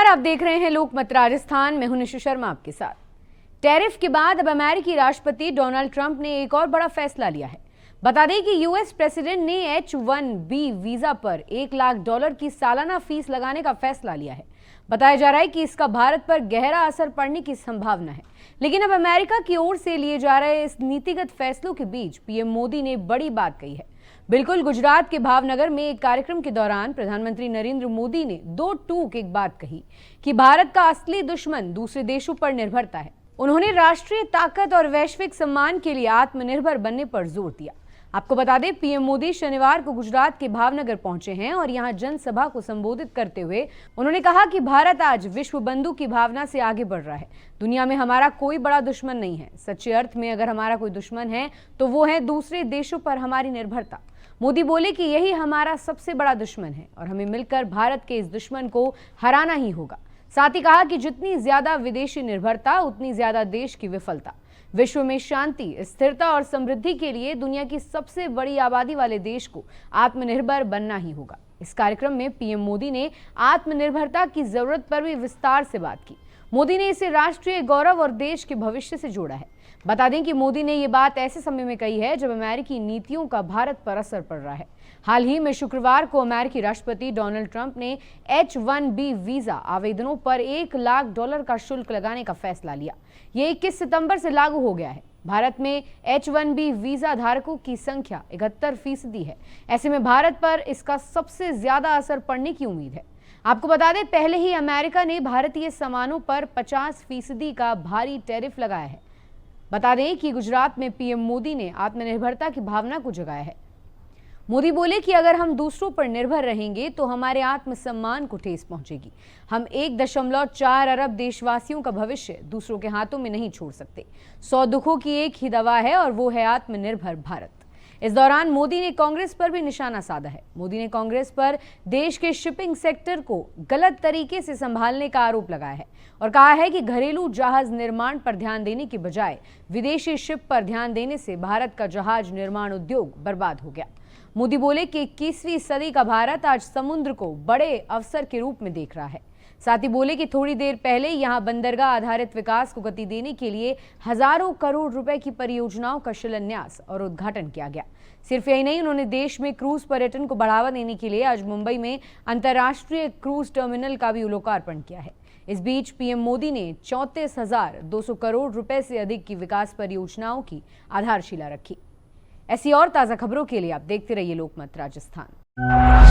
आप देख रहे हैं लोकमत राजस्थान। मैं हूं निशु शर्मा आपके साथ। टैरिफ के बाद अब अमेरिकी राष्ट्रपति डोनाल्ड ट्रंप ने एक और बड़ा फैसला लिया है। बता दें कि यूएस प्रेसिडेंट ने H-1B वीजा पर $1 लाख की सालाना फीस लगाने का फैसला लिया है। बताया जा रहा है कि इसका भारत पर गहरा असर पड़ने की संभावना है। लेकिन अब अमेरिका की ओर से लिए जा रहे इस नीतिगत फैसलों के बीच पीएम मोदी ने बड़ी बात कही है। बिल्कुल गुजरात के भावनगर में एक कार्यक्रम के दौरान प्रधानमंत्री नरेंद्र मोदी ने दो टूक एक बात कही कि भारत का असली दुश्मन दूसरे देशों पर निर्भरता है। उन्होंने राष्ट्रीय ताकत और वैश्विक सम्मान के लिए आत्मनिर्भर बनने पर जोर दिया। आपको बता दें, पीएम मोदी शनिवार को गुजरात के भावनगर पहुंचे हैं और यहां जनसभा को संबोधित करते हुए उन्होंने कहा कि भारत आज विश्व बंधु की भावना से आगे बढ़ रहा है। दुनिया में हमारा कोई बड़ा दुश्मन नहीं है। सच्चे अर्थ में अगर हमारा कोई दुश्मन है तो वो है दूसरे देशों पर हमारी निर्भरता। मोदी बोले कि यही हमारा सबसे बड़ा दुश्मन है और हमें मिलकर भारत के इस दुश्मन को हराना ही होगा। साथ ही कहा कि जितनी ज्यादा विदेशी निर्भरता उतनी ज्यादा देश की विफलता। विश्व में शांति, स्थिरता और समृद्धि के लिए दुनिया की सबसे बड़ी आबादी वाले देश को आत्मनिर्भर बनना ही होगा। इस कार्यक्रम में पीएम मोदी ने आत्मनिर्भरता की जरूरत पर भी विस्तार से बात की। मोदी ने इसे राष्ट्रीय गौरव और देश के भविष्य से जोड़ा है। बता दें कि मोदी ने ये बात ऐसे समय में कही है जब अमेरिकी नीतियों का भारत पर असर पड़ रहा है। हाल ही में शुक्रवार को अमेरिकी राष्ट्रपति डोनाल्ड ट्रंप ने H-1B वीजा आवेदनों पर $1 लाख का शुल्क लगाने का फैसला लिया। ये 21 सितंबर से लागू हो गया है। भारत में H-1B वीजा धारकों की संख्या 71% है। ऐसे में भारत पर इसका सबसे ज्यादा असर पड़ने की उम्मीद है। आपको बता दें, पहले ही अमेरिका ने भारतीय सामानों पर 50% का भारी टैरिफ लगाया है। बता दें कि गुजरात में पीएम मोदी ने आत्मनिर्भरता की भावना को जगाया है। मोदी बोले कि अगर हम दूसरों पर निर्भर रहेंगे तो हमारे आत्मसम्मान को ठेस पहुंचेगी। हम 1.4 अरब देशवासियों का भविष्य दूसरों के हाथों में नहीं छोड़ सकते। 100 दुखों की एक ही दवा है और वो है आत्मनिर्भर भारत। इस दौरान मोदी ने कांग्रेस पर भी निशाना साधा है। मोदी ने कांग्रेस पर देश के शिपिंग सेक्टर को गलत तरीके से संभालने का आरोप लगाया है और कहा है कि घरेलू जहाज निर्माण पर ध्यान देने की बजाय विदेशी शिप पर ध्यान देने से भारत का जहाज निर्माण उद्योग बर्बाद हो गया। मोदी बोले कि 21वीं सदी का भारत आज समुद्र को बड़े अवसर के रूप में देख रहा है। साथ ही बोले कि थोड़ी देर पहले यहां बंदरगाह आधारित विकास को गति देने के लिए हजारों करोड़ रुपए की परियोजनाओं का शिलान्यास और उद्घाटन किया गया। सिर्फ यही नहीं, उन्होंने देश में क्रूज पर्यटन को बढ़ावा देने के लिए आज मुंबई में अंतर्राष्ट्रीय क्रूज टर्मिनल का भी लोकार्पण किया है। इस बीच पीएम मोदी ने 34,200 करोड़ रुपए से अधिक की विकास परियोजनाओं की आधारशिला रखी। ऐसी और ताजा खबरों के लिए आप देखते रहिए लोकमत राजस्थान।